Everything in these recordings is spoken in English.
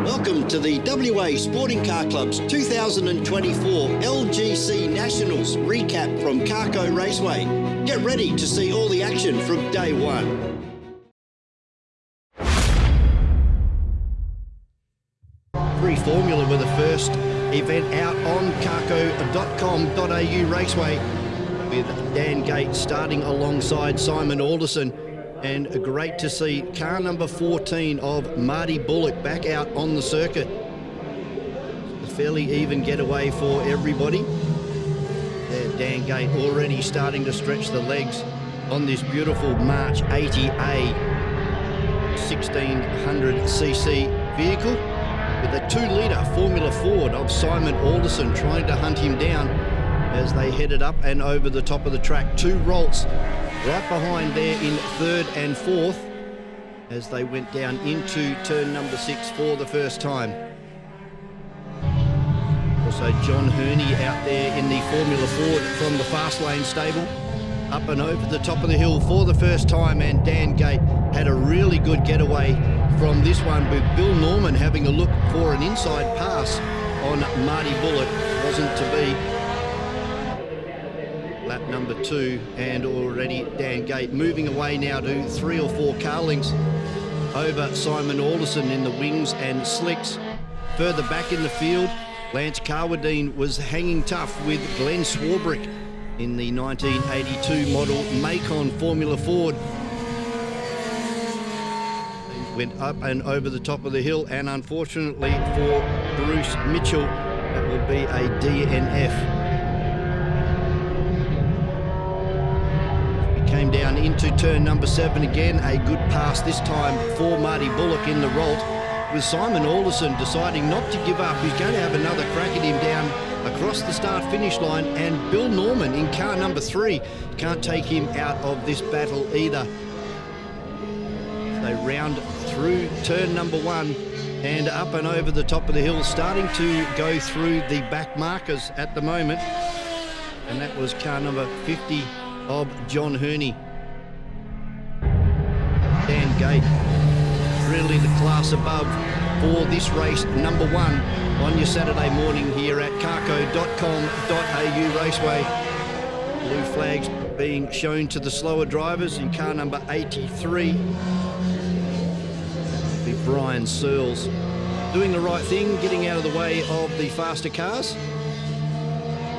Welcome to the WA Sporting Car Club's 2024 LGC Nationals recap from Carco Raceway. Get ready to see all the action from day one. Free Formula with the first event out on carco.com.au Raceway with Dan Gate starting alongside Simon Alderson. And great to see car number 14 of Marty Bullock back out on the circuit. A fairly even getaway for everybody. There, Dan Gate already starting to stretch the legs on this beautiful March 80A 1600cc vehicle with a 2-litre Formula Ford of Simon Alderson trying to hunt him down as they headed up and over the top of the track. Two Rolts right behind there in third and fourth as they went down into turn number 6 for the first time. Also John Herney out there in the Formula Ford from the Fast Lane stable, up and over the top of the hill for the first time, and Dan Gate had a really good getaway from this one with Bill Norman having a look for an inside pass on Marty Bullock. Wasn't to be. Lap number 2, and already Dan Gate moving away now to 3 or 4 car lengths over Simon Alderson in the wings and slicks. Further back in the field, Lance Carwadine was hanging tough with Glenn Swarbrick in the 1982 model Macon Formula Ford. They went up and over the top of the hill, and unfortunately for Bruce Mitchell, that will be a DNF. Came down into turn number 7 again. A good pass this time for Marty Bullock in the Rolt, with Simon Alderson deciding not to give up. He's going to have another crack at him down across the start-finish line, and Bill Norman in car number 3 can't take him out of this battle either. They round through turn number 1 and up and over the top of the hill, starting to go through the back markers at the moment, and that was car number 50 of John Herney. Dan Gate, really the class above for this race number 1 on your Saturday morning here at carco.com.au Raceway. Blue flags being shown to the slower drivers in car number 83. Be Brian Searles doing the right thing, getting out of the way of the faster cars.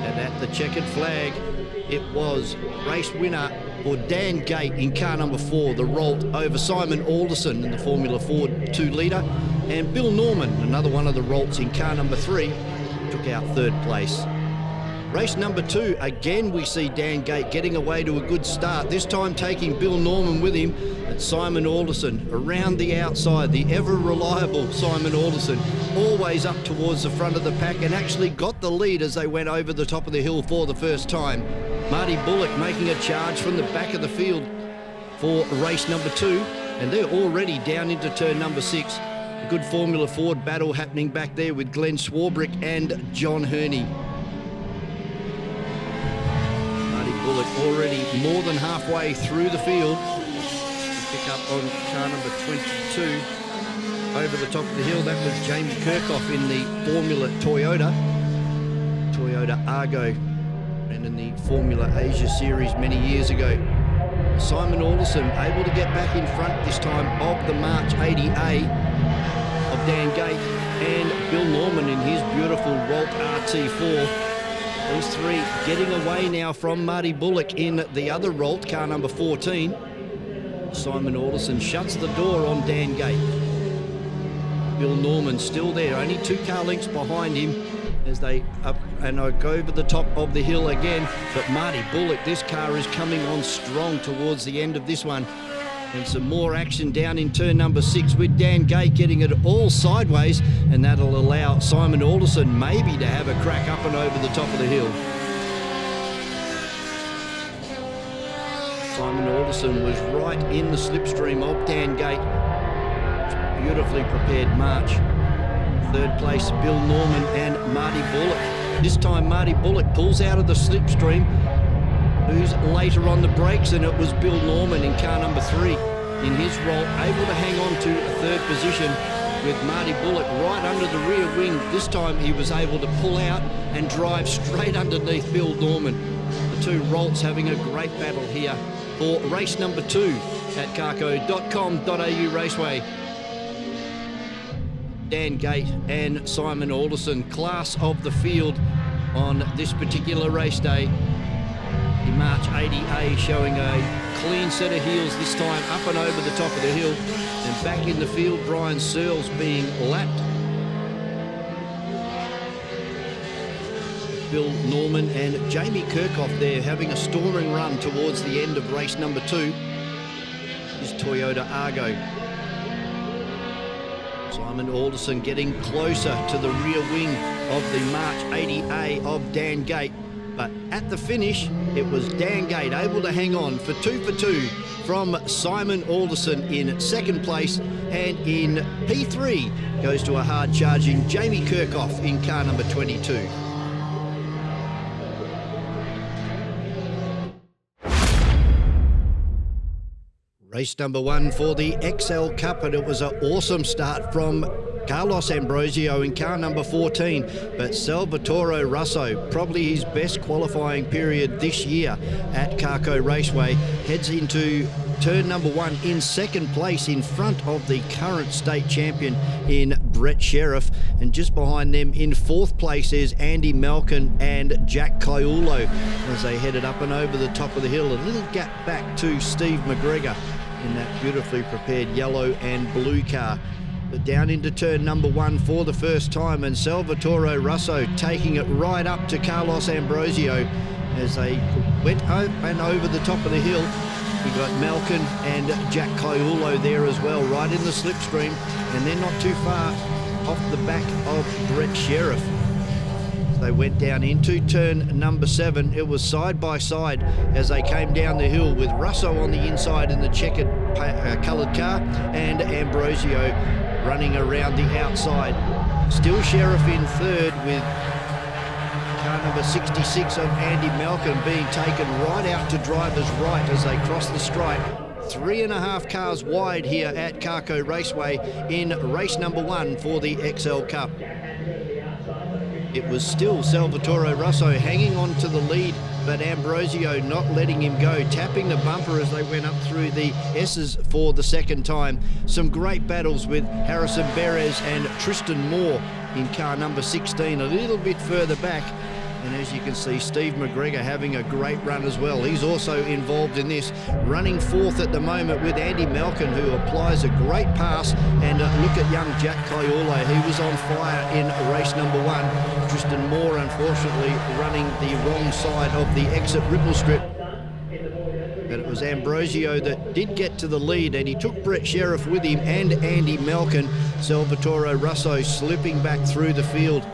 And at the checkered flag, it was race winner for Dan Gate in car number 4, the Rolt, over Simon Alderson in the Formula Ford 2-litre, and Bill Norman, another one of the Rolts in car number 3, took out third place. Race number 2, again we see Dan Gate getting away to a good start, this time taking Bill Norman with him, and Simon Alderson around the outside, the ever-reliable Simon Alderson, always up towards the front of the pack, and actually got the lead as they went over the top of the hill for the first time. Marty Bullock making a charge from the back of the field for race number 2, and they're already down into turn number 6. A good Formula Ford battle happening back there with Glenn Swarbrick and John Herney. Marty Bullock already more than halfway through the field. Pick up on car number 22 over the top of the hill. That was Jamie Kirchhoff in the Formula Toyota Argo, and in the Formula Asia Series many years ago. Simon Alderson able to get back in front this time of the March 80A of Dan Gate and Bill Norman in his beautiful Rolt RT4. These three getting away now from Marty Bullock in the other Rolt, car number 14. Simon Alderson shuts the door on Dan Gate. Bill Norman still there, only 2 car lengths behind him as they up and go over the top of the hill again. But Marty Bullock, this car is coming on strong towards the end of this one. And some more action down in turn number 6 with Dan Gate getting it all sideways, and that'll allow Simon Alderson maybe to have a crack up and over the top of the hill. Simon Alderson was right in the slipstream of Dan Gate. Beautifully prepared march. Third place, Bill Norman and Marty Bullock. This time Marty Bullock pulls out of the slipstream, who's later on the brakes, and it was Bill Norman in car number 3 in his role, able to hang on to a third position with Marty Bullock right under the rear wing. This time he was able to pull out and drive straight underneath Bill Norman. The two Rolts having a great battle here for race number 2 at carco.com.au Raceway. Dan Gate and Simon Alderson, class of the field on this particular race day. The March 80A showing a clean set of heels this time, up and over the top of the hill. And back in the field, Brian Searles being lapped. Bill Norman and Jamie Kirchhoff there having a storming run towards the end of race number 2. Is Toyota Argo. Simon Alderson getting closer to the rear wing of the March 80A of Dan Gate. But at the finish, it was Dan Gate able to hang on for 2 for 2 from Simon Alderson in second place. And in P3 goes to a hard-charging Jamie Kirchhoff in car number 22. Race number 1 for the XL Cup, and it was an awesome start from Carlos Ambrosio in car number 14, but Salvatore Russo, probably his best qualifying period this year at Carco Raceway, heads into turn number 1 in second place in front of the current state champion in Brett Sheriff, and just behind them in fourth place is Andy Malkin and Jack Caiulo as they headed up and over the top of the hill. A little gap back to Steve McGregor in that beautifully prepared yellow and blue car. But down into turn number 1 for the first time, and Salvatore Russo taking it right up to Carlos Ambrosio as they went up and over the top of the hill. We got Malkin and Jack Caiulo there as well, right in the slipstream, and they're not too far off the back of Brett Sheriff. They went down into turn number 7. It was side by side as they came down the hill, with Russo on the inside in the checkered coloured car and Ambrosio running around the outside. Still Sheriff in third, with car number 66 of Andy Malcolm being taken right out to driver's right as they cross the stripe. 3.5 cars wide here at Carco Raceway in race number 1 for the XL Cup. It was still Salvatore Russo hanging on to the lead, but Ambrosio not letting him go, tapping the bumper as they went up through the S's for the second time. Some great battles with Harrison Perez and Tristan Moore in car number 16, a little bit further back. And as you can see, Steve McGregor having a great run as well. He's also involved in this, running fourth at the moment with Andy Malkin, who applies a great pass. And look at young Jack Caiulo. He was on fire in race number 1. Tristan Moore, unfortunately, running the wrong side of the exit ripple strip. But it was Ambrosio that did get to the lead, and he took Brett Sheriff with him and Andy Malkin. Salvatore Russo slipping back through the field.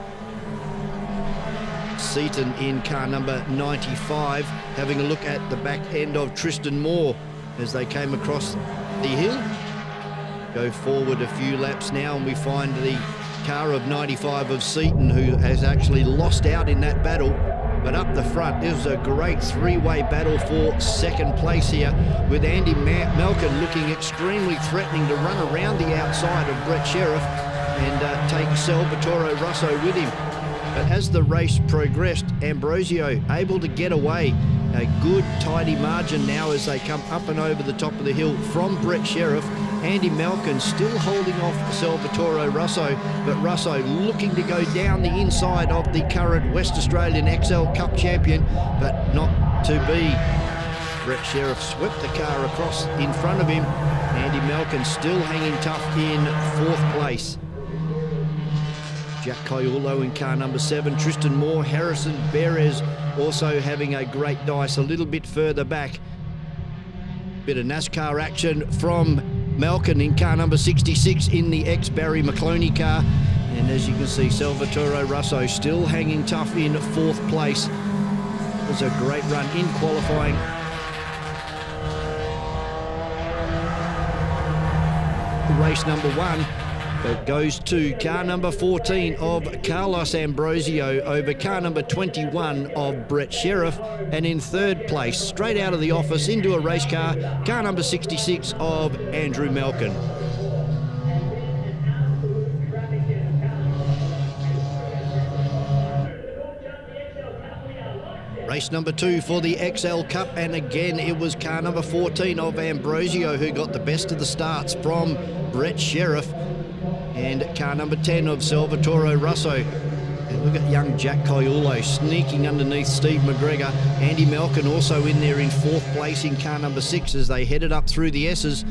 Seaton in car number 95, having a look at the back end of Tristan Moore as they came across the hill. Go forward a few laps now, and we find the car of 95 of Seaton, who has actually lost out in that battle. But up the front, this was a great three-way battle for second place here, with Andy Malkin looking extremely threatening to run around the outside of Brett Sheriff and take Salvatore Russo with him. But as the race progressed, Ambrosio able to get away. A good, tidy margin now as they come up and over the top of the hill from Brett Sheriff. Andy Malkin still holding off Salvatore Russo, but Russo looking to go down the inside of the current West Australian XL Cup champion, but not to be. Brett Sheriff swept the car across in front of him. Andy Malkin still hanging tough in fourth place. Jack Caiulo in car number 7, Tristan Moore, Harrison Perez also having a great dice a little bit further back. Bit of NASCAR action from Malkin in car number 66 in the ex-Barry McCloney car. And as you can see, Salvatore Russo still hanging tough in fourth place. It was a great run in qualifying. Race number 1. It goes to car number 14 of Carlos Ambrosio over car number 21 of Brett Sheriff. And in third place, straight out of the office into a race car number 66 of Andrew Malkin. Race number 2 for the XL Cup, and again it was car number 14 of Ambrosio who got the best of the starts from Brett Sheriff, and car number 10 of Salvatore Russo. And look at young Jack Caiulo sneaking underneath Steve McGregor. Andy Malkin also in there in 4th place in car number 6 as they headed up through the S's.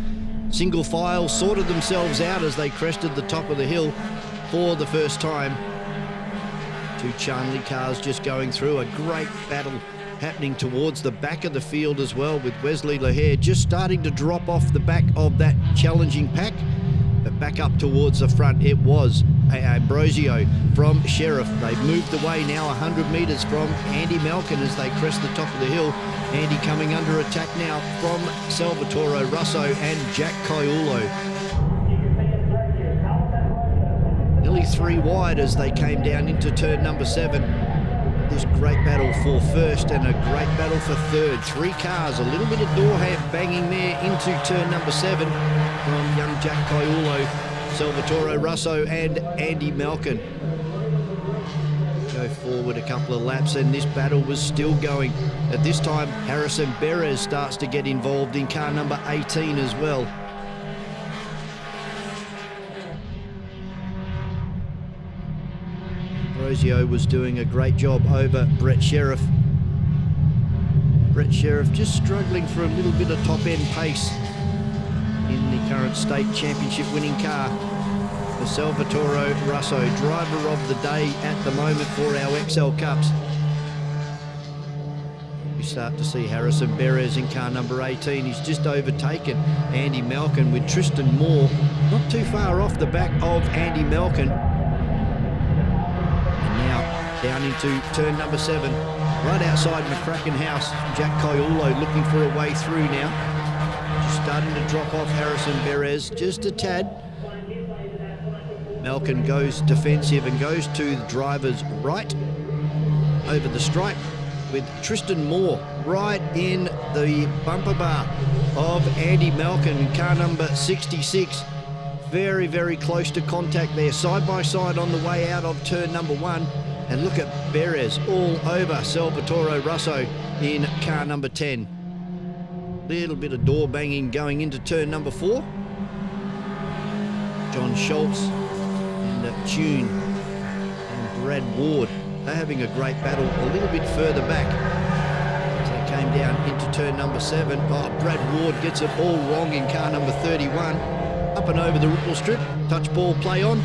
Single file sorted themselves out as they crested the top of the hill for the first time. 2 Charnley cars just going through. A great battle happening towards the back of the field as well, with Wesley Lahair just starting to drop off the back of that challenging pack. But back up towards the front, it was Ambrosio from Sheriff. They've moved away now 100 metres from Andy Malkin as they crest the top of the hill. Andy coming under attack now from Salvatore Russo and Jack Caiulo. Nearly 3 wide as they came down into turn number 7. This great battle for first and a great battle for third. 3 cars, a little bit of door banging there into turn number 7 from young Jack Caiulo, Salvatore Russo and Andy Malkin. Go forward a couple of laps and this battle was still going. At this time, Harrison Perez starts to get involved in car number 18 as well. Ambrosio was doing a great job over Brett Sheriff. Brett Sheriff just struggling for a little bit of top-end pace in the current state championship winning car. The Salvatore Russo, driver of the day at the moment for our XL Cups. We start to see Harrison Perez in car number 18. He's just overtaken Andy Malkin with Tristan Moore not too far off the back of Andy Malkin. Down into turn number 7, right outside McCracken House. Jack Caiulo looking for a way through now. Just starting to drop off Harrison Perez just a tad. Malkin goes defensive and goes to the driver's right over the stripe with Tristan Moore right in the bumper bar of Andy Malkin in car number 66. Very, very close to contact there, side by side on the way out of turn number 1. And look at Perez all over Salvatore Russo in car number 10. Little bit of door banging going into turn number 4. John Schultz and Tune and Brad Ward. They're having a great battle a little bit further back. As they came down into turn number 7. Oh, Brad Ward gets it all wrong in car number 31. Up and over the ripple strip. Touch ball play on.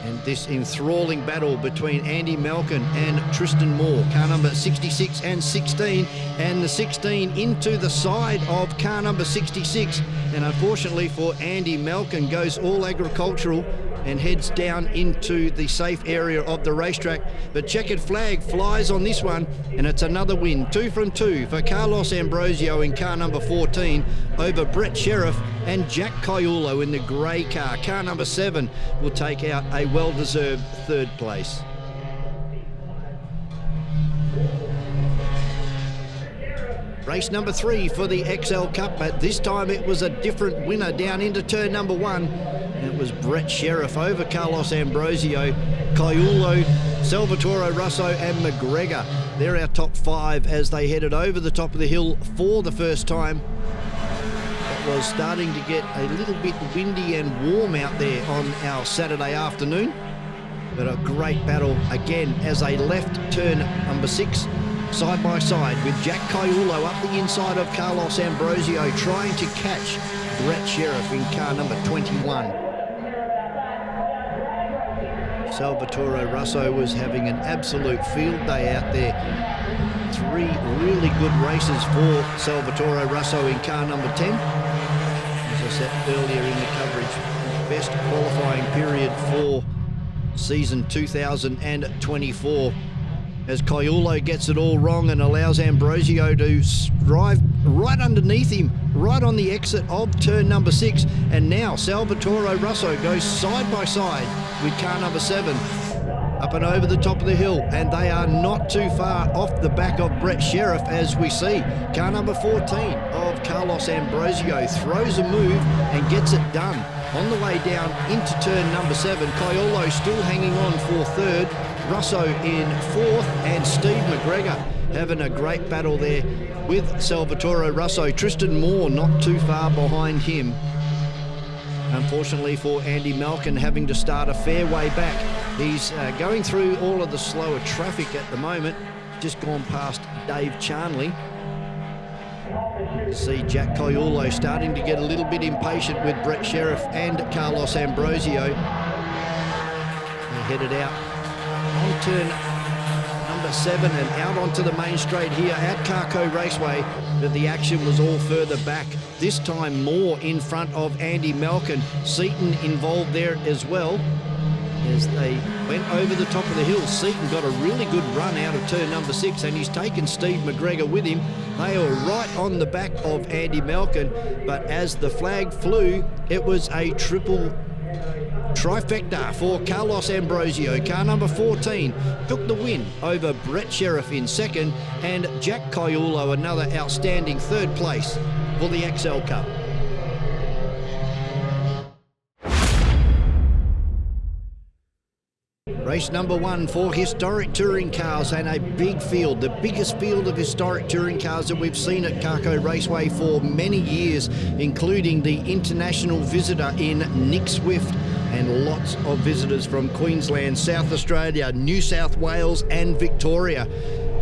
And this enthralling battle between Andy Malkin and Tristan Moore. Car number 66 and 16. And the 16 into the side of car number 66. And unfortunately for Andy Malkin, goes all agricultural and heads down into the safe area of the racetrack. The checkered flag flies on this one, and it's another win. 2 from 2 for Carlos Ambrosio in car number 14 over Brett Sheriff and Jack Caiulo in the grey car. Car number 7 will take out a well-deserved 3rd place. Race number 3 for the XL Cup, but this time it was a different winner down into turn number 1. And it was Brett Sheriff over Carlos Ambrosio, Caiulo, Salvatore Russo and McGregor. They're our top 5 as they headed over the top of the hill for the first time. It was starting to get a little bit windy and warm out there on our Saturday afternoon. But a great battle again as they left turn number 6. Side by side with Jack Caiulo up the inside of Carlos Ambrosio, trying to catch Brett Sheriff in car number 21. Salvatore Russo was having an absolute field day out there. 3 really good races for Salvatore Russo in car number 10. As I said earlier in the coverage, best qualifying period for season 2024. As Caiulo gets it all wrong and allows Ambrosio to drive right underneath him, right on the exit of turn number 6. And now Salvatore Russo goes side by side with car number 7 up and over the top of the hill, and they are not too far off the back of Brett Sheriff as we see. Car number 14 of Carlos Ambrosio throws a move and gets it done. On the way down into turn number 7, Caiulo still hanging on for 3rd. Russo in 4th, and Steve McGregor having a great battle there with Salvatore Rosso. Tristan Moore not too far behind him. Unfortunately for Andy Malkin, having to start a fair way back. He's going through all of the slower traffic at the moment. Just gone past Dave Charnley. See Jack Coyulo starting to get a little bit impatient with Brett Sheriff and Carlos Ambrosio. They headed out on turn number 7 and out onto the main straight here at Carco Raceway, but the action was all further back. This time more in front of Andy Malkin. Seaton involved there as well. As they went over the top of the hill, Seaton got a really good run out of turn number 6, and he's taken Steve McGregor with him. They were right on the back of Andy Malkin, but as the flag flew, it was a triple trifecta for Carlos Ambrosio. Car number 14 took the win over Brett Sheriff in second, and Jack Coyulo another outstanding third place for the XL Cup. Race number 1 for historic touring cars, and a big field, the biggest field of historic touring cars that we've seen at Carco Raceway for many years, including the international visitor in Nick Swift, and lots of visitors from Queensland, South Australia, New South Wales and Victoria.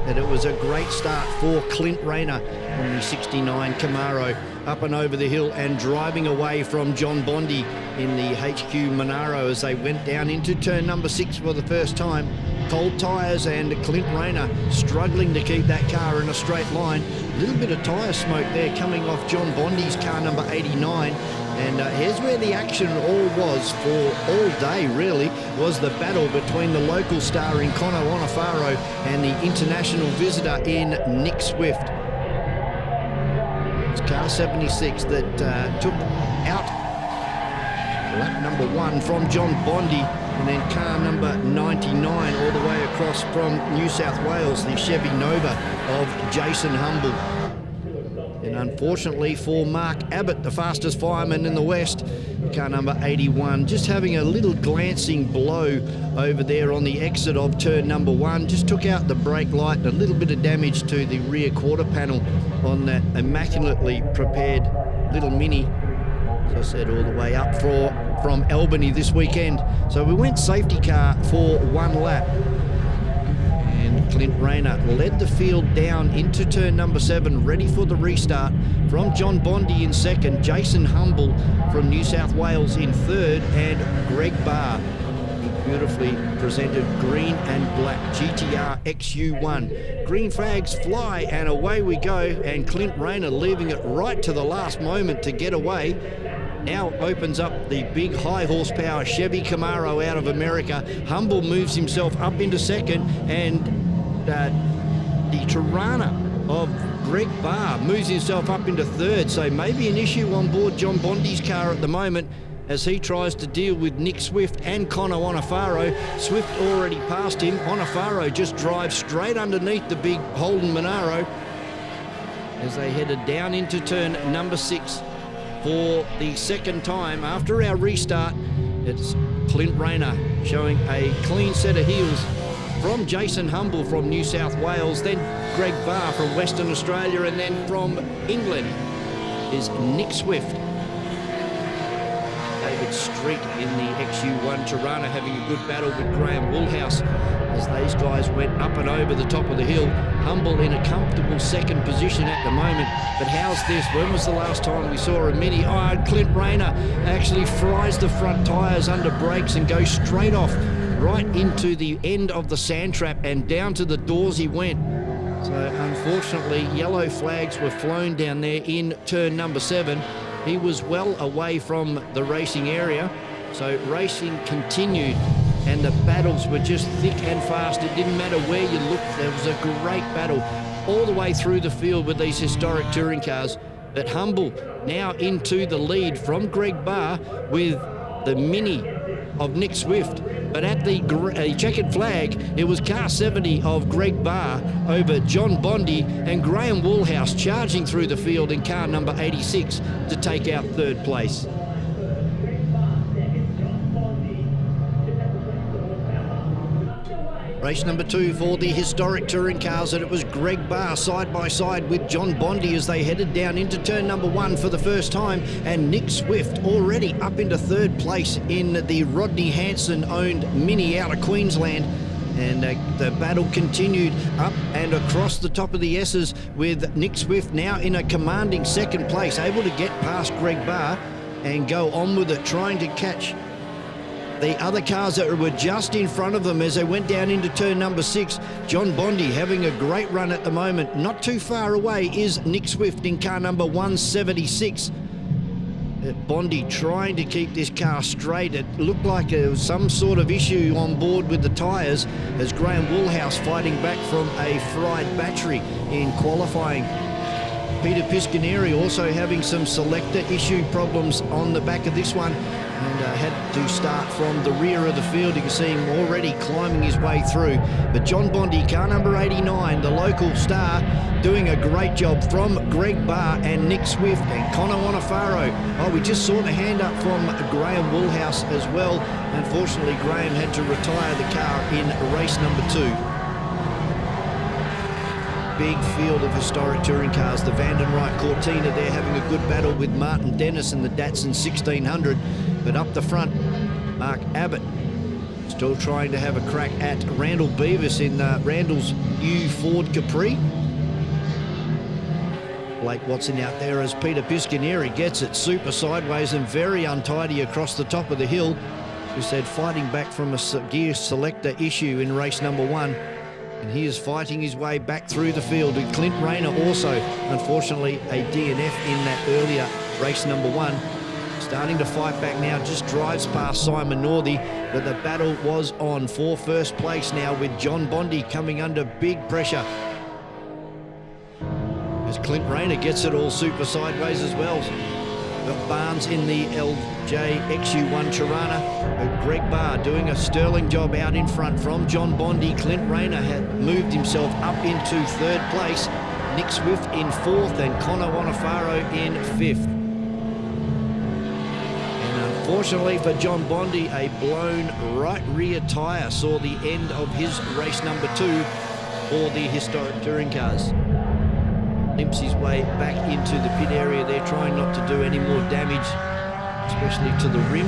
And it was a great start for Clint Rayner on the 69 Camaro, up and over the hill and driving away from John Bondi in the HQ Monaro as they went down into turn number 6 for the first time. Cold tyres and Clint Rayner struggling to keep that car in a straight line. A little bit of tyre smoke there coming off John Bondi's car number 89. And here's where the action all was for all day, really, was the battle between the local star in Conor Onofaro and the international visitor in Nick Swift. It's car 76 that took out lap number 1 from John Bondi, and then car number 99 all the way across from New South Wales, the Chevy Nova of Jason Humble. And unfortunately for Mark Abbott, the fastest fireman in the West, car number 81, just having a little glancing blow over there on the exit of turn number 1. Just took out the brake light and a little bit of damage to the rear quarter panel on that immaculately prepared little Mini. As I said, all the way up from Albany this weekend. So we went safety car for 1 lap. Clint Rayner led the field down into turn number 7, ready for the restart from John Bondi in second, Jason Humble from New South Wales in third, and Greg Barr, beautifully presented green and black GTR XU1. Green flags fly and away we go, and Clint Rayner leaving it right to the last moment to get away. Now opens up the big high horsepower Chevy Camaro out of America. Humble moves himself up into second, and the Tirana of Greg Barr moves himself up into third. So maybe an issue on board John Bondi's car at the moment as he tries to deal with Nick Swift and Conor Onofaro. Swift already passed him. Onofaro just drives straight underneath the big Holden Monaro as they headed down into turn number 6 for the second time after our restart. It's Clint Rayner showing a clean set of heels from Jason Humble from New South Wales, then Greg Barr from Western Australia, and then from England is Nick Swift. David Street in the XU1 Tirana having a good battle with Graham Woolhouse as these guys went up and over the top of the hill. Humble in a comfortable second position at the moment, but how's this? When was the last time we saw a Mini? Oh, Clint Rayner actually fries the front tyres under brakes and goes straight off right into the end of the sand trap, and down to the doors he went. So unfortunately, yellow flags were flown down there in turn number 7. He was well away from the racing area, so racing continued, and the battles were just thick and fast. It didn't matter where you looked, there was a great battle all the way through the field with these historic touring cars. But Humble now into the lead from Greg Barr with the Mini of Nick Swift. But at the checkered flag, it was car 70 of Greg Barr over John Bondi, and Graham Woolhouse charging through the field in car number 86 to take out third place. Race number 2 for the historic touring cars, and it was Greg Barr side by side with John Bondi as they headed down into turn number 1 for the first time, and Nick Swift already up into third place in the Rodney Hanson owned Mini out of Queensland. And the battle continued up and across the top of the S's, with Nick Swift now in a commanding second place, able to get past Greg Barr and go on with it, trying to catch the other cars that were just in front of them as they went down into turn number 6. John Bondi having a great run at the moment. Not too far away is Nick Swift in car number 176. Bondi trying to keep this car straight. It looked like there was some sort of issue on board with the tyres as Graham Woolhouse fighting back from a fried battery in qualifying. Peter Piscaneri also having some selector issue problems on the back of this one, and had to start from the rear of the field. You can see him already climbing his way through. But John Bondi, car number 89, the local star, doing a great job from Greg Barr and Nick Swift and Connor Wanafaro. Oh, we just saw the hand up from Graham Woolhouse as well. Unfortunately, Graham had to retire the car in race number 2. Big field of historic touring cars. The Vandenrijk Cortina there having a good battle with Martin Dennis and the Datsun 1600. But up the front, Mark Abbott still trying to have a crack at Randall Beavis in Randall's new Ford Capri. Blake Watson out there as Peter Piscaneri gets it super sideways and very untidy across the top of the hill. Who said fighting back from a gear selector issue in race number 1. And he is fighting his way back through the field. And Clint Rayner also, unfortunately, a DNF in that earlier race number 1. Starting to fight back now, just drives past Simon Northey, but the battle was on for first place now, with John Bondi coming under big pressure as Clint Rayner gets it all super sideways as well. Got Barnes in the LJ XU1 Tirana. Greg Barr doing a sterling job out in front from John Bondi. Clint Rayner had moved himself up into third place. Nick Swift in 4th and Connor Wanafaro in 5th. Unfortunately for John Bondi, a blown right rear tyre saw the end of his race number 2 for the historic touring cars. Limps his way back into the pit area there, trying not to do any more damage, especially to the rim,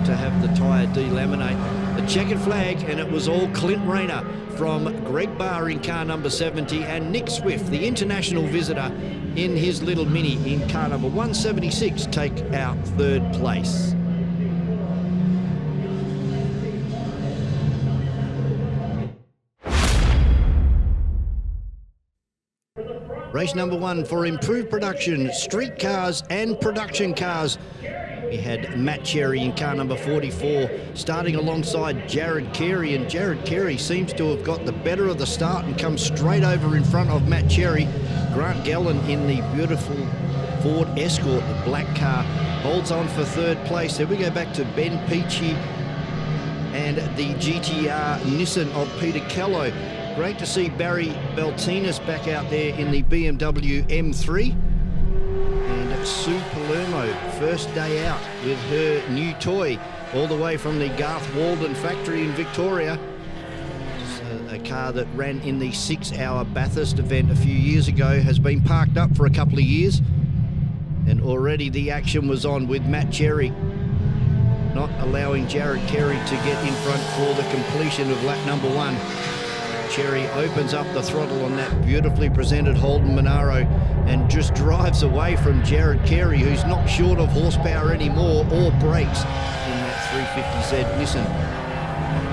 to have the tyre delaminate. The checkered flag, and it was all Clint Rayner from Greg Barr in car number 70 and Nick Swift, the international visitor, in his little Mini in car number 176, take out third place. Race number 1 for improved production, street cars and production cars. We had Matt Cherry in car number 44 starting alongside Jared Carey, and Jared Carey seems to have got the better of the start and come straight over in front of Matt Cherry. Grant Gallen in the beautiful Ford Escort, the black car, holds on for third place. Then we go back to Ben Peachy and the GTR Nissan of Peter Kello. Great to see Barry Beltinas back out there in the BMW M3. And Sue Palermo, first day out with her new toy, all the way from the Garth Walden factory in Victoria. It's a car that ran in the 6-hour Bathurst event a few years ago, has been parked up for a couple of years. And already the action was on with Matt Cherry, not allowing Jared Carey to get in front for the completion of lap number 1. Cherry opens up the throttle on that beautifully presented Holden Monaro and just drives away from Jared Carey, who's not short of horsepower anymore or brakes in that 350Z Nissan.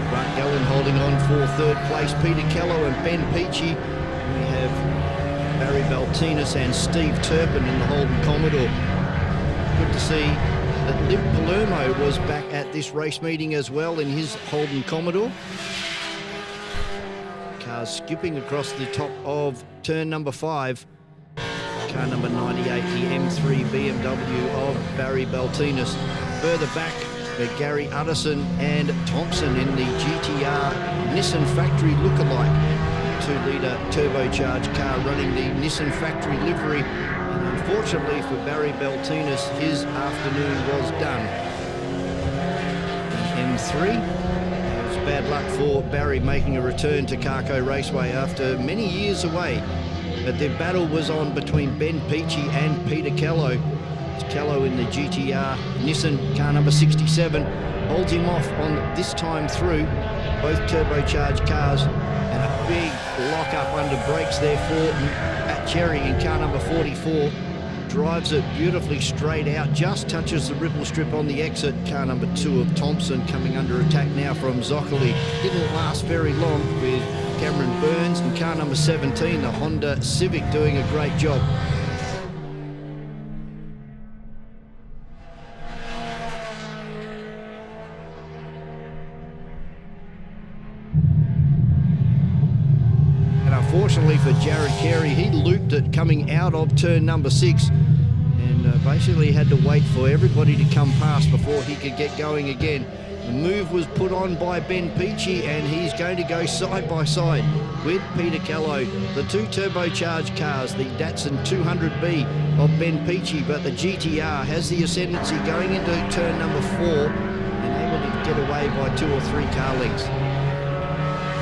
Grant Gallen holding on for third place. Peter Kello and Ben Peachy. We have Barry Beltinas and Steve Turpin in the Holden Commodore. Good to see that Lip Palermo was back at this race meeting as well in his Holden Commodore. Cars skipping across the top of turn number 5. Car number 98, the M3 BMW of Barry Beltinas. Further back, Gary Utterson and Thompson in the GTR Nissan factory lookalike. 2-litre turbocharged car running the Nissan factory livery. And unfortunately for Barry Beltinas, his afternoon was done. M3. bad luck for Barry making a return to Carco Raceway after many years away. But their battle was on between Ben Peachy and Peter Kello. Kello in the GTR Nissan car number 67 holds him off on this time through, both turbocharged cars, and a big lock-up under brakes there for Matt Cherry in car number 44. Drives it beautifully straight out, just touches the ripple strip on the exit. Car number 2 of Thompson coming under attack now from Zoccoli. Didn't last very long with Cameron Burns, and car number 17, the Honda Civic, doing a great job. Unfortunately for Jared Carey, he looped it coming out of turn number 6 and basically had to wait for everybody to come past before he could get going again. The move was put on by Ben Peachy, and he's going to go side by side with Peter Kello. The two turbocharged cars, the Datsun 200B of Ben Peachy, but the GTR has the ascendancy going into turn number 4 and able to get away by 2 or 3 car lengths.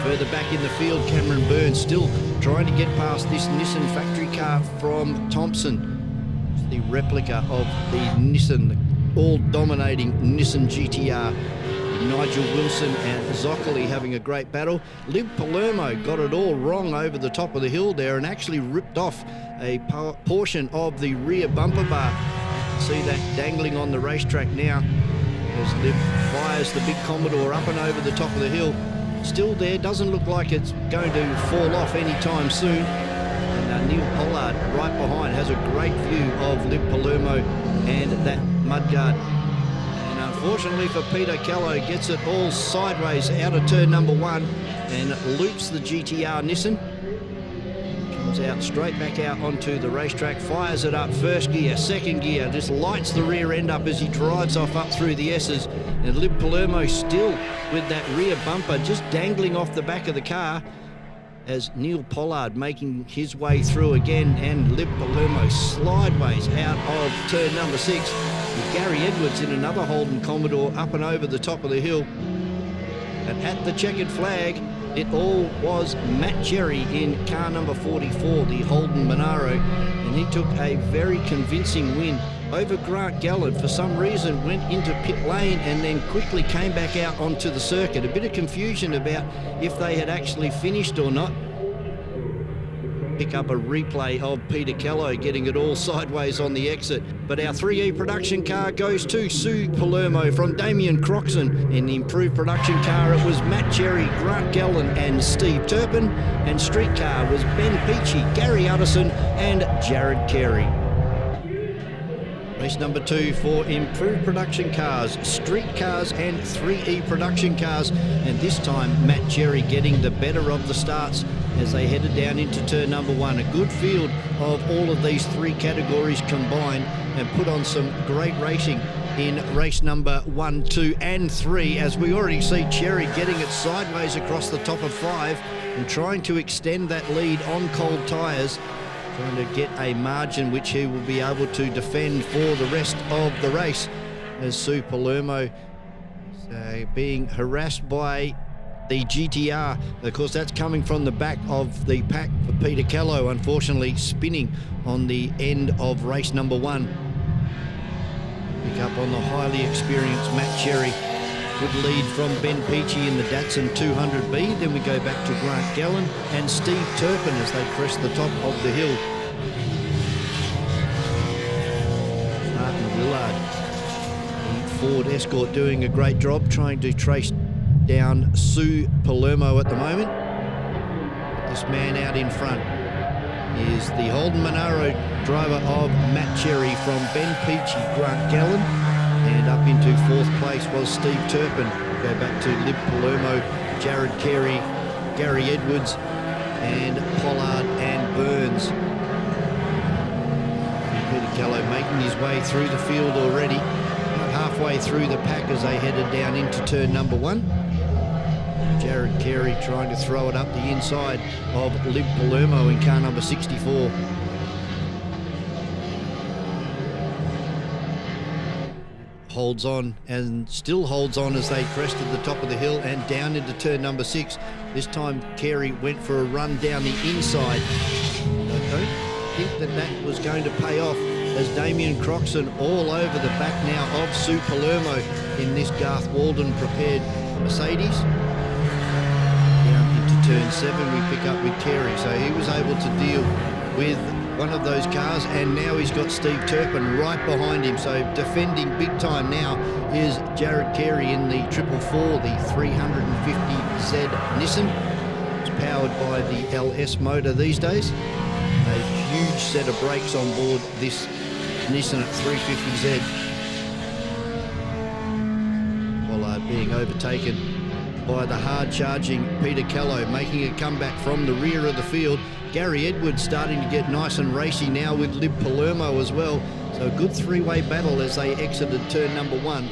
Further back in the field, Cameron Burns still trying to get past this Nissan factory car from Thompson. It's the replica of the Nissan, the all-dominating Nissan GTR. Nigel Wilson and Zoccoli having a great battle. Liv Palermo got it all wrong over the top of the hill there and actually ripped off a portion of the rear bumper bar. See that dangling on the racetrack now as Liv fires the big Commodore up and over the top of the hill. Still there, doesn't look like it's going to fall off anytime soon. And Neil Pollard right behind has a great view of Liv Palermo and that mudguard. And unfortunately for Peter Kello, gets it all sideways out of turn number 1 and loops the GTR Nissan. Comes out straight back out onto the racetrack, fires it up, first gear, second gear, just lights the rear end up as he drives off up through the S's. And Liv Palermo still with that rear bumper just dangling off the back of the car as Neil Pollard making his way through again, and Liv Palermo slideways out of turn number 6 with Gary Edwards in another Holden Commodore up and over the top of the hill. And at the checkered flag, it all was Matt Cherry in car number 44, the Holden Monaro, and he took a very convincing win over Grant Gallant. For some reason went into pit lane and then quickly came back out onto the circuit. A bit of confusion about if they had actually finished or not. Pick up a replay of Peter Kello getting it all sideways on the exit. But our 3E production car goes to Sue Palermo from Damien Croxon. In the improved production car, it was Matt Cherry, Grant Gallant and Steve Turpin. And street car was Ben Peachy, Gary Utterson and Jared Carey. Race number 2 for improved production cars, street cars and 3E production cars. And this time Matt Cherry getting the better of the starts as they headed down into turn number 1. A good field of all of these 3 categories combined and put on some great racing in race number 1, 2 and 3, as we already see Cherry getting it sideways across the top of 5 and trying to extend that lead on cold tyres, trying to get a margin which he will be able to defend for the rest of the race, as Sue Palermo is being harassed by the GTR. Of course, that's coming from the back of the pack for Peter Kello, unfortunately spinning on the end of race number 1. Pick up on the highly experienced Matt Cherry. Good lead from Ben Peachy in the Datsun 200B. Then we go back to Grant Gallant and Steve Turpin as they crest the top of the hill. Martin Willard, the Ford Escort, doing a great job trying to trace down Sue Palermo at the moment. This man out in front is the Holden Monaro driver of Matt Cherry from Ben Peachy, Grant Gallant, and up into 4th place was Steve Turpin. Go back to Liv Palermo, Jared Carey, Gary Edwards and Pollard and Burns. Peter Kello making his way through the field already, about halfway through the pack as they headed down into turn number 1. Jared Carey trying to throw it up the inside of Liv Palermo in car number 64. holds on and still holds on as they crested the top of the hill and down into turn number 6. This time Carey went for a run down the inside. I don't think that was going to pay off as Damien Croxon all over the back now of Sue Palermo in this Garth Walden prepared Mercedes. Down into turn 7 we pick up with Carey, so he was able to deal with one of those cars, and now he's got Steve Turpin right behind him, so defending big time now is Jared Carey in the 444, the 350Z Nissan. It's powered by the LS motor these days. A huge set of brakes on board this Nissan 350Z. Pollard being overtaken by the hard-charging Peter Callow, making a comeback from the rear of the field. Gary Edwards starting to get nice and racy now with Lib Palermo as well. So a good three-way battle as they exited turn number 1.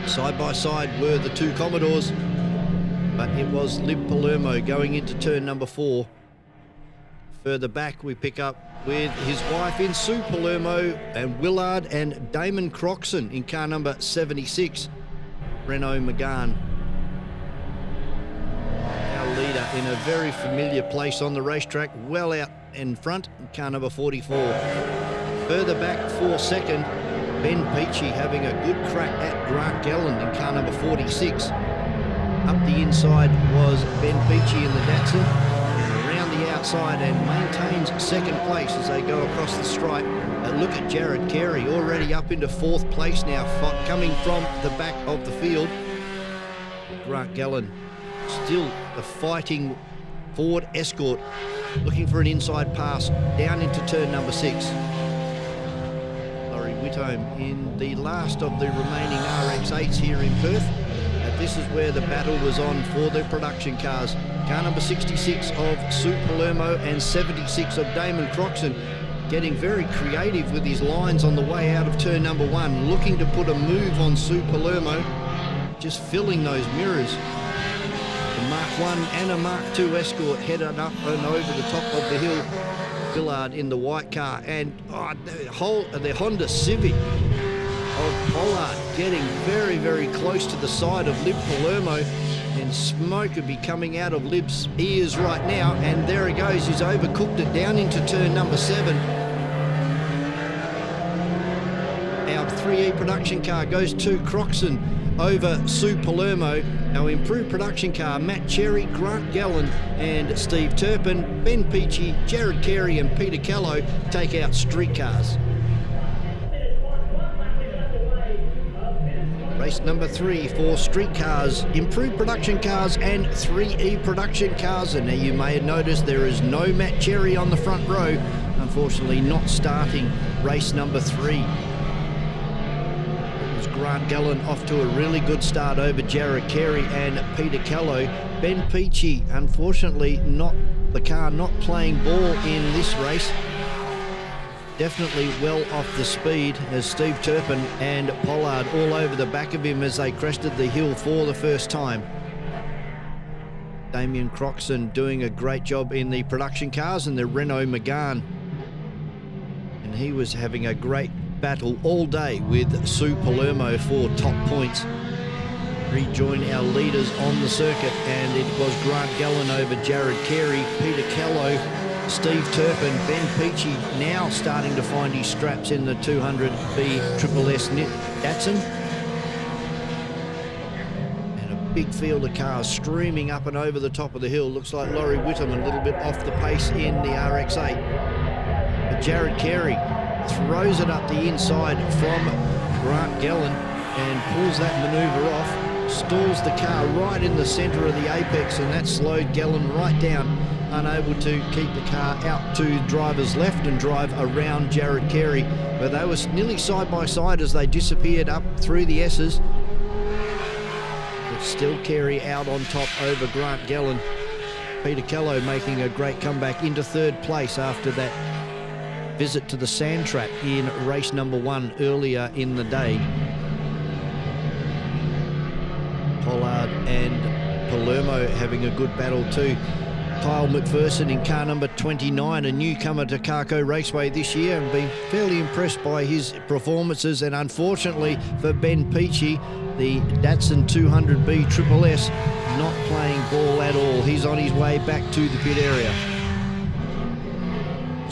Side by side were the two Commodores, but it was Lib Palermo going into turn number 4. Further back we pick up with his wife in Sue Palermo and Willard and Damon Croxon in car number 76, Renault Megane. Leader in a very familiar place on the racetrack, well out in front, car number 44. Further back for second, Ben Peachy having a good crack at Grant Gelland in car number 46. Up the inside was Ben Peachy in the Datsun, and around the outside and maintains second place as they go across the stripe. Look at Jared Carey already up into 4th place now, coming from the back of the field. Grant Gelland still a fighting Ford Escort, looking for an inside pass down into turn number 6. Laurie Whitcomb in the last of the remaining RX-8s here in Perth. This is where the battle was on for the production cars. Car number 66 of Sue Palermo and 76 of Damon Croxon getting very creative with his lines on the way out of turn number 1, looking to put a move on Sue Palermo, just filling those mirrors. The Mark 1 and a Mark 2 Escort headed up and over the top of the hill. Billard in the white car, and the Honda Civic of Pollard getting very, very close to the side of Lib Palermo, and smoke would be coming out of Lib's ears right now, and there he goes, he's overcooked it down into turn number 7. Our 3E production car goes to Croxon over Sue Palermo. Our improved production car, Matt Cherry, Grant Gelland and Steve Turpin, Ben Peachy, Jared Carey and Peter Callow take out street cars. Race number 3 for street cars, improved production cars and 3E production cars. And now you may have noticed there is no Matt Cherry on the front row, unfortunately not starting race number 3. Grant Gelland off to a really good start over Jared Carey and Peter Callow. Ben Peachy, unfortunately, the car not playing ball in this race. Definitely well off the speed as Steve Turpin and Pollard all over the back of him as they crested the hill for the first time. Damien Croxon doing a great job in the production cars and the Renault Megane. And he was having a great battle all day with Sue Palermo for top points. Rejoin our leaders on the circuit, and it was Grant Gelland over Jared Carey, Peter Callow, Steve Turpin, Ben Peachy now starting to find his straps in the 200B Triple S Datsun. And a big field of cars streaming up and over the top of the hill. Looks like Laurie Whittam a little bit off the pace in the RX-8. But Jared Carey throws it up the inside from Grant Gelland and pulls that manoeuvre off, stalls the car right in the centre of the apex, and that slowed Gelland right down, unable to keep the car out to driver's left and drive around Jared Carey, where they were nearly side by side as they disappeared up through the S's. But still Carey out on top over Grant Gelland. Peter Callow making a great comeback into 3rd place after that visit to the sand trap in race number 1 earlier in the day. Pollard and Palermo having a good battle too. Kyle McPherson in car number 29, a newcomer to Carco Raceway this year, and been fairly impressed by his performances. And unfortunately for Ben Peachy, the Datsun 200B Triple S not playing ball at all. He's on his way back to the pit area.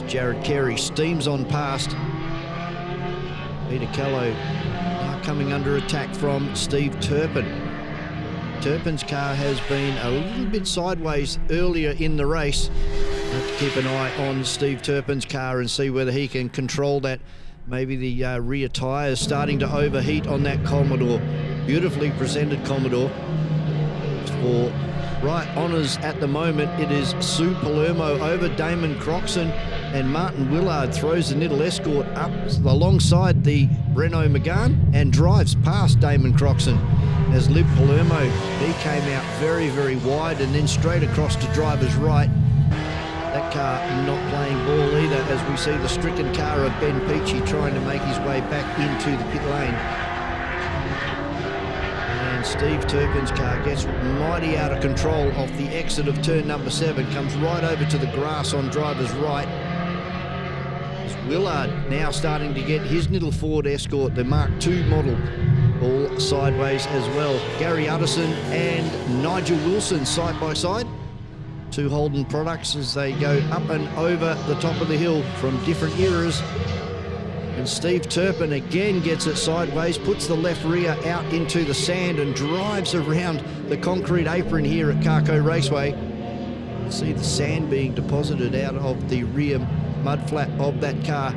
Jared Carey steams on past. Peter Callow now coming under attack from Steve Turpin. Turpin's car has been a little bit sideways earlier in the race. Have to keep an eye on Steve Turpin's car and see whether he can control that. Maybe the rear tyres starting to overheat on that Commodore. Beautifully presented Commodore. For right honours at the moment, it is Sue Palermo over Damon Croxon, and Martin Willard throws the Nittle Escort up alongside the Renault Megane and drives past Damon Croxon as Lib Palermo, he came out very, very wide and then straight across to driver's right. That car not playing ball either, as we see the stricken car of Ben Peachy trying to make his way back into the pit lane. And Steve Turpin's car gets mighty out of control off the exit of turn number 7, comes right over to the grass on driver's right. As Willard now starting to get his Nittle Ford Escort, the Mark II model, all sideways as well. Gary Utterson and Nigel Wilson side by side. Two Holden products as they go up and over the top of the hill from different eras. And Steve Turpin again gets it sideways, puts the left rear out into the sand and drives around the concrete apron here at Carco Raceway. You see the sand being deposited out of the rear mud flap of that car.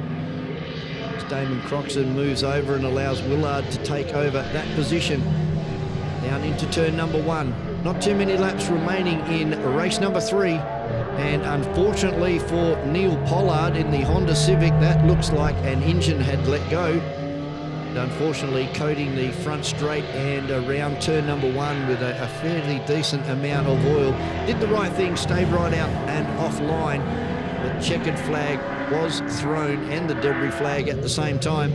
As Damon Croxon moves over and allows Willard to take over that position. Down into turn number 1. Not too many laps remaining in race number 3. And unfortunately for Neil Pollard in the Honda Civic, that looks like an engine had let go. And unfortunately coating the front straight and around turn number 1 with a fairly decent amount of oil. Did the right thing, stayed right out and offline. The checkered flag was thrown and the debris flag at the same time.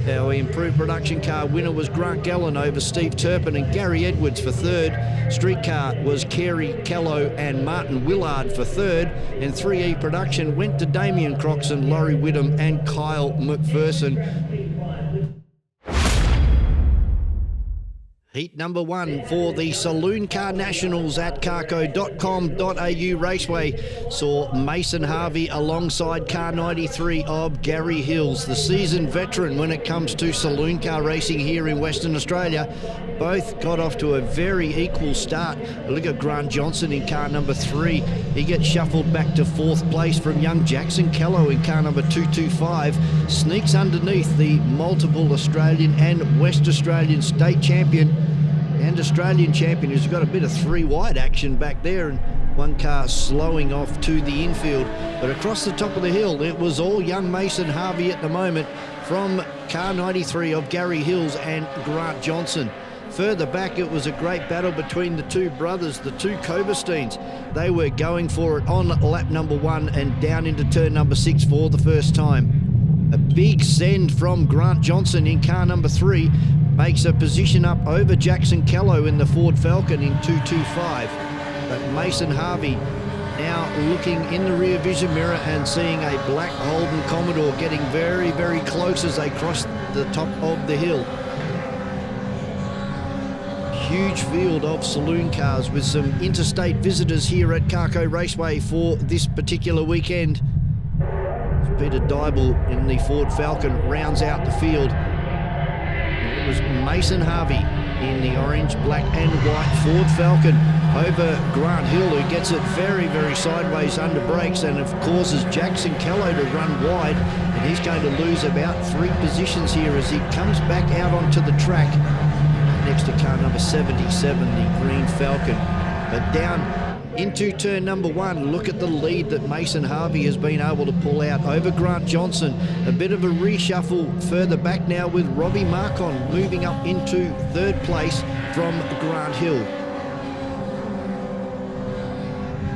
Our improved production car winner was Grant Gallen over Steve Turpin and Gary Edwards for 3rd. Street car was Kerry Callow and Martin Willard for 3rd. And 3E production went to Damien Croxon, Laurie Whittam and Kyle McPherson. Heat number 1 for the Saloon Car Nationals at carco.com.au Raceway saw Mason Harvey alongside car 93 of Gary Hills, the seasoned veteran when it comes to saloon car racing here in Western Australia. Both got off to a very equal start. Look at Grant Johnson in car number 3. He gets shuffled back to 4th place from young Jackson Callow in car number 225. Sneaks underneath the multiple Australian and West Australian state champion and Australian champion, who's got a bit of 3 wide action back there, and one car slowing off to the infield. But across the top of the hill, it was all young Mason Harvey at the moment from car 93 of Gary Hills and Grant Johnson. Further back, it was a great battle between the two brothers, the two Kobersteins. They were going for it on lap number 1 and down into turn number 6 for the first time. A big send from Grant Johnson in car number 3 makes a position up over Jackson Callow in the Ford Falcon in 225. But Mason Harvey now looking in the rear vision mirror and seeing a black Holden Commodore getting very, very close as they cross the top of the hill. Huge field of saloon cars with some interstate visitors here at Carco Raceway for this particular weekend. Peter Dybel in the Ford Falcon rounds out the field. It was Mason Harvey in the orange, black and white Ford Falcon over Grant Hill, who gets it very, very sideways under brakes and it causes Jackson Callow to run wide, and he's going to lose about 3 positions here as he comes back out onto the track next to car number 77, the green Falcon. But down into turn number 1, look at the lead that Mason Harvey has been able to pull out over Grant Johnson. A bit of a reshuffle further back now with Robbie Marcon moving up into 3rd place from Grant Hill.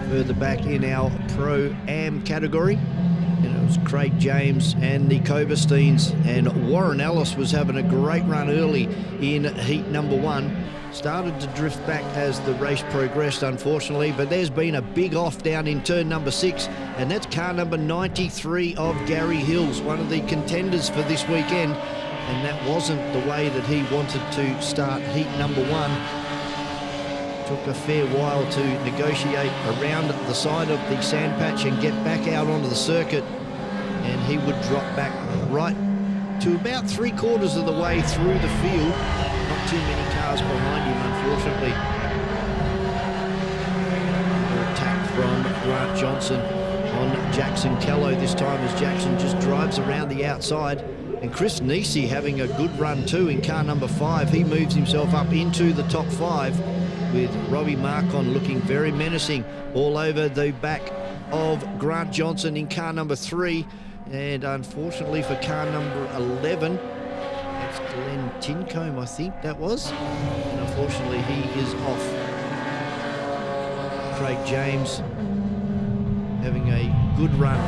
Further back in our Pro-Am category, and it was Craig James and the Cobersteins, and Warren Ellis was having a great run early in heat number 1. Started to drift back as the race progressed, unfortunately, but there's been a big off down in turn number 6, and that's car number 93 of Gary Hills, one of the contenders for this weekend, and that wasn't the way that he wanted to start heat number 1. Took a fair while to negotiate around the side of the sand patch and get back out onto the circuit, and he would drop back right to about 3/4 of the way through the field. Not too many cars behind him, unfortunately. An attack from Grant Johnson on Jackson Callow this time, as Jackson just drives around the outside. And Chris Nisi having a good run too in car number 5. He moves himself up into the top 5, with Robbie Marcon looking very menacing all over the back of Grant Johnson in car number 3. And unfortunately for car number 11, that's Glenn Tincombe, I think that was. And unfortunately he is off. Craig James having a good run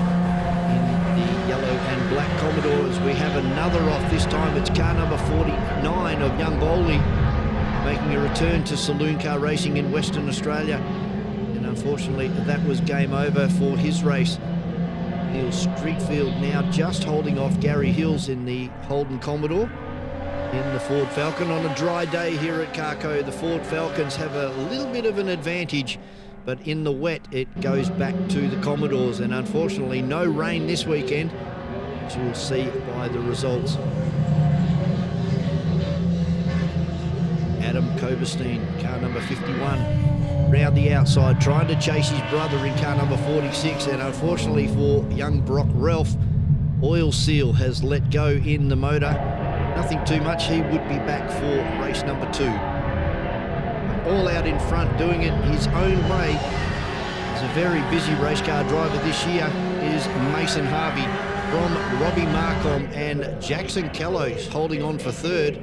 in the yellow and black Commodore, as we have another off. This time it's car number 49 of Young Bowley, making a return to Saloon Car Racing in Western Australia. And unfortunately that was game over for his race. Neil Streetfield now just holding off Gary Hills in the Holden Commodore in the Ford Falcon. On a dry day here at Carco, the Ford Falcons have a little bit of an advantage, but in the wet it goes back to the Commodores, and unfortunately no rain this weekend, as you'll see by the results. Adam Coberstein, car number 51, round the outside, trying to chase his brother in car number 46, and unfortunately for young Brock Ralph, oil seal has let go in the motor. Nothing too much, he would be back for race number 2. All out in front, doing it his own way. He's a very busy race car driver this year, is Mason Harvey from Robbie Marcom, and Jackson Callow holding on for 3rd.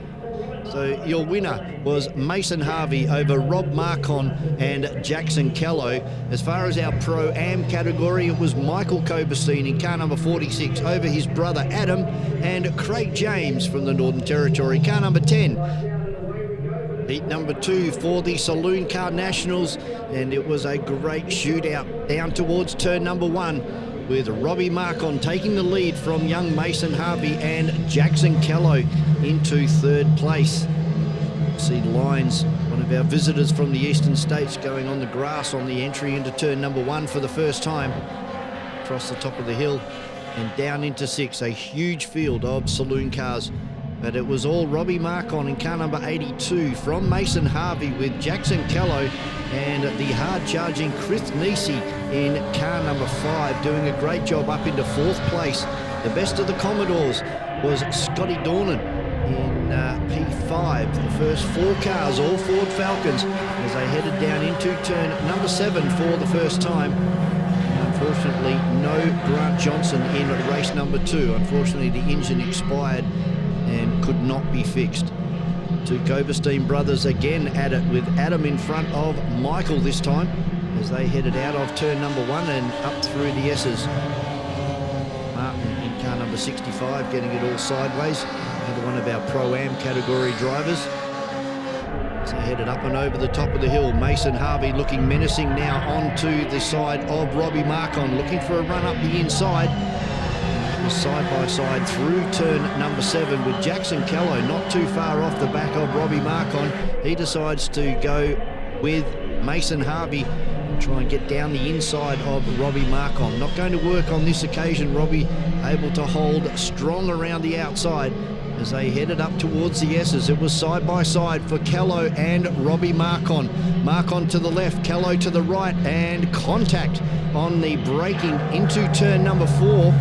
So your winner was Mason Harvey over Rob Marcon and Jackson Callow. As far as our Pro-Am category, it was Michael Coberstein in car number 46 over his brother Adam, and Craig James from the Northern Territory, car number 10. Heat number 2 for the Saloon Car Nationals, and it was a great shootout down towards turn number 1, with Robbie Marcon taking the lead from young Mason Harvey and Jackson Callow into 3rd place. See Lyons, one of our visitors from the eastern states, going on the grass on the entry into turn number 1 for the first time. Across the top of the hill and down into 6, a huge field of saloon cars. But it was all Robbie Marcon in car number 82 from Mason Harvey, with Jackson Callow and the hard-charging Chris Nisi in car number 5, doing a great job up into 4th place. The best of the Commodores was Scotty Dornan in P5. The first 4 cars, all Ford Falcons, as they headed down into turn number 7 for the first time. Unfortunately, no Grant Johnson in race number 2. Unfortunately, the engine expired and could not be fixed. 2 Coberstein brothers again at it, with Adam in front of Michael this time, as they headed out of turn number 1 and up through the S's. Martin in car number 65 getting it all sideways, another one of our Pro-Am category drivers. So headed up and over the top of the hill. Mason Harvey looking menacing now onto the side of Robbie Marcon, looking for a run up the inside. Side by side through turn number 7, with Jackson Callow not too far off the back of Robbie Marcon. He decides to go with Mason Harvey and try and get down the inside of Robbie Marcon. Not going to work on this occasion. Robbie able to hold strong around the outside as they headed up towards the S's. It was side by side for Callow and Robbie Marcon. Marcon to the left, Callow to the right, and contact on the braking into turn number 4.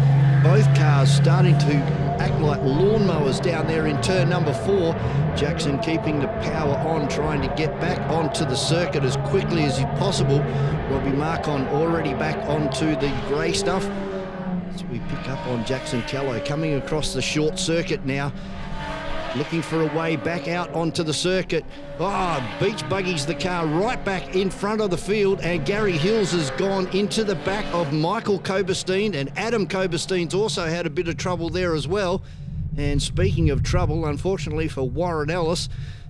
Both cars starting to act like lawnmowers down there in turn number 4. Jackson keeping the power on, trying to get back onto the circuit as quickly as possible. Robbie Marcon already back onto the grey stuff. So we pick up on Jackson Callow coming across the short circuit now. looking for a way back out onto the circuit. Beach buggies the car right back in front of the field, and Gary Hills has gone into the back of Michael Koberstein, and Adam Koberstein's also had a bit of trouble there as well. And speaking of trouble, unfortunately for Warren Ellis,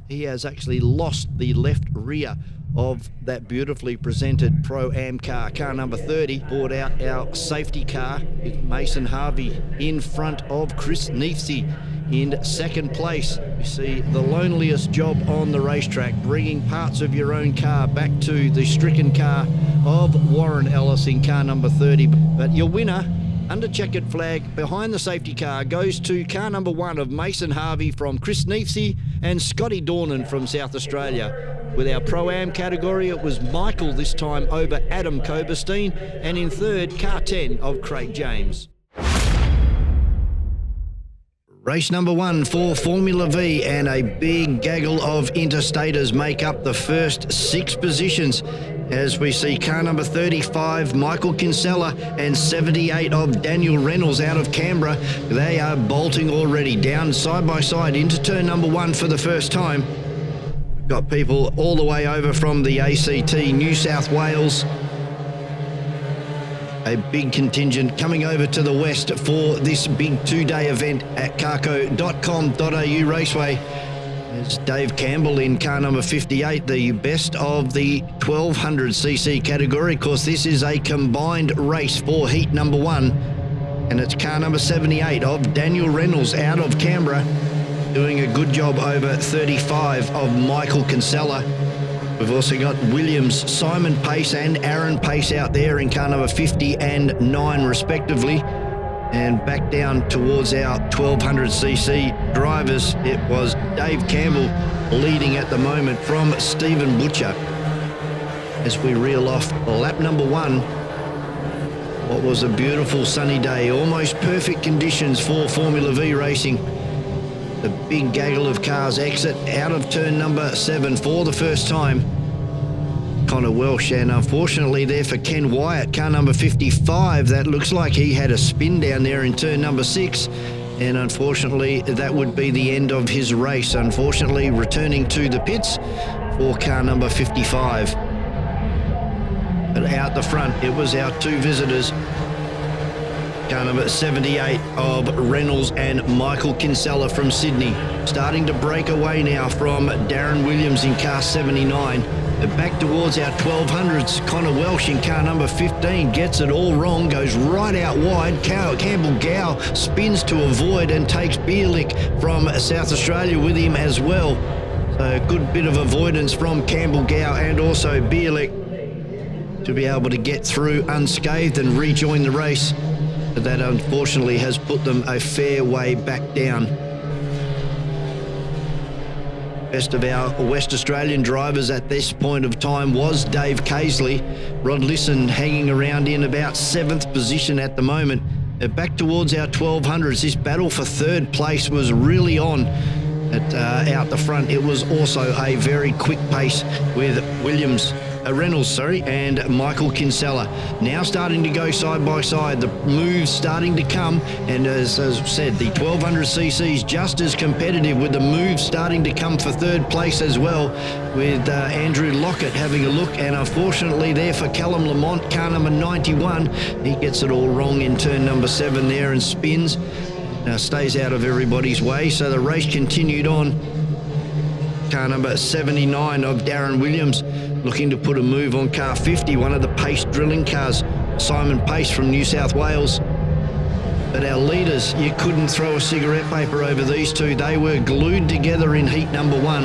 he has actually lost the left rear of that beautifully presented Pro-Am car. Car number 30 brought out our safety car with Mason Harvey in front of Chris Neefsey in second place. You see the loneliest job on the racetrack, bringing parts of your own car back to the stricken car of Warren Ellis in car number 30. But your winner, under checkered flag, behind the safety car, goes to car number 1 of Mason Harvey from Chris Neefsey and Scotty Dornan from South Australia. With our Pro-Am category, it was Michael this time over Adam Koberstein, and in third, car 10 of Craig James. Race number 1 for Formula V, and a big gaggle of interstaters make up the first 6 positions, as we see car number 35, Michael Kinsella, and 78 of Daniel Reynolds out of Canberra. They are bolting already, down side by side into turn number 1 for the first time. We've got people all the way over from the ACT, New South Wales. A big contingent coming over to the west for this big 2-day event at carco.com.au Raceway. There's Dave Campbell in car number 58, the best of the 1200cc category. Of course, this is a combined race for heat number 1. And it's car number 78 of Daniel Reynolds out of Canberra, doing a good job over 35 of Michael Kinsella. We've also got Williams, Simon Pace and Aaron Pace out there in car number 50 and 9 respectively. And back down towards our 1200cc drivers, it was Dave Campbell leading at the moment from Stephen Butcher. As we reel off lap number 1, what was a beautiful sunny day, almost perfect conditions for Formula V racing. The big gaggle of cars exit out of turn number 7 for the first time. Connor Welsh, and unfortunately there for Ken Wyatt, car number 55, that looks like he had a spin down there in turn number 6, and unfortunately that would be the end of his race. Unfortunately returning to the pits for car number 55. But out the front it was our 2 visitors, car number 78 of Reynolds and Michael Kinsella from Sydney. Starting to break away now from Darren Williams in car 79. Back towards our 1200s, Connor Welsh in car number 15 gets it all wrong, goes right out wide. Campbell Gow spins to avoid and takes Bierlich from South Australia with him as well. So a good bit of avoidance from Campbell Gow and also Bierlich to be able to get through unscathed and rejoin the race. But that unfortunately has put them a fair way back down. Best of our West Australian drivers at this point of time was Dave Casely. Rod Lisson hanging around in about 7th position at the moment. Back towards our 1200s, this battle for 3rd place was really on out the front. It was also a very quick pace with Reynolds, and Michael Kinsella. Now starting to go side by side, the moves starting to come, and as I said, the 1200cc's just as competitive, with the moves starting to come for 3rd place as well, with Andrew Lockett having a look, and unfortunately there for Callum Lamont, car number 91, he gets it all wrong in turn number 7 there and spins. Now stays out of everybody's way, so the race continued on. Car number 79 of Darren Williams looking to put a move on car 50, one of the Pace drilling cars, Simon Pace from New South Wales. But our leaders, you couldn't throw a cigarette paper over these 2. They were glued together in heat number 1.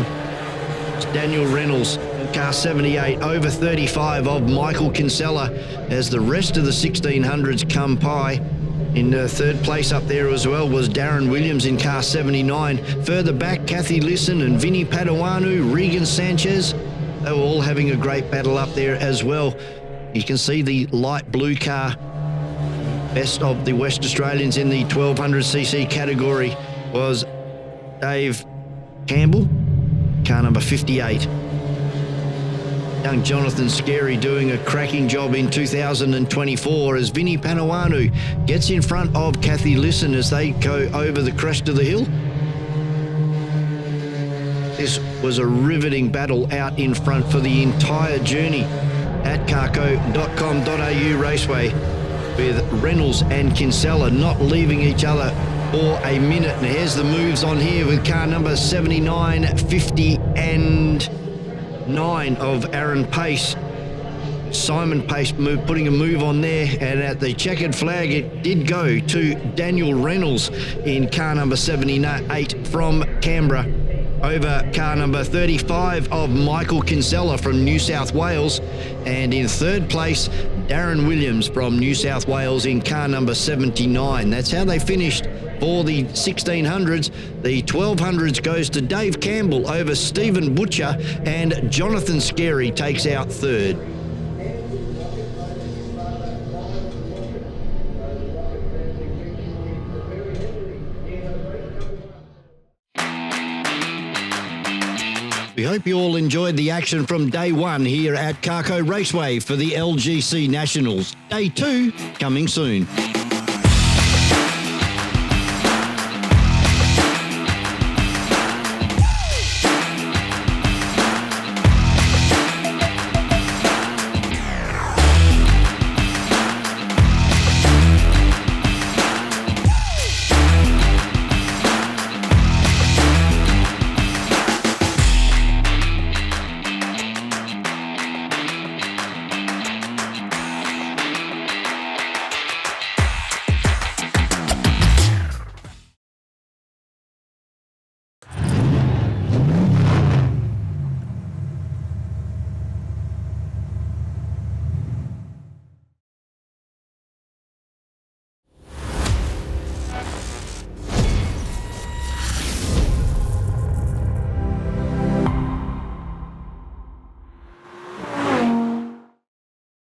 It's Daniel Reynolds, car 78, over 35 of Michael Kinsella, as the rest of the 1600s come by. In 3rd place up there as well was Darren Williams in car 79. Further back, Kathy Lisson and Vinnie Padawanu, Regan Sanchez. They were all having a great battle up there as well. You can see the light blue car, best of the West Australians in the 1200cc category, was Dave Campbell, car number 58. Young Jonathan Scary doing a cracking job in 2024 as Vinnie Panawanu gets in front of Kathy Lisson as they go over the crest of the hill. This was a riveting battle out in front for the entire journey at carco.com.au raceway, with Reynolds and Kinsella not leaving each other for a minute. And here's the moves on here with car number 79, 50 and 9 of Aaron Pace. Simon Pace putting a move on there, and at the checkered flag it did go to Daniel Reynolds in car number 78 from Canberra, over car number 35 of Michael Kinsella from New South Wales, and in third place Darren Williams from New South Wales in car number 79. That's how they finished for the 1600s. The 1200s goes to Dave Campbell over Stephen Butcher, and Jonathan Scarey takes out third. We hope you all enjoyed the action from day one here at Carco Raceway for the LGC Nationals. Day 2 coming soon.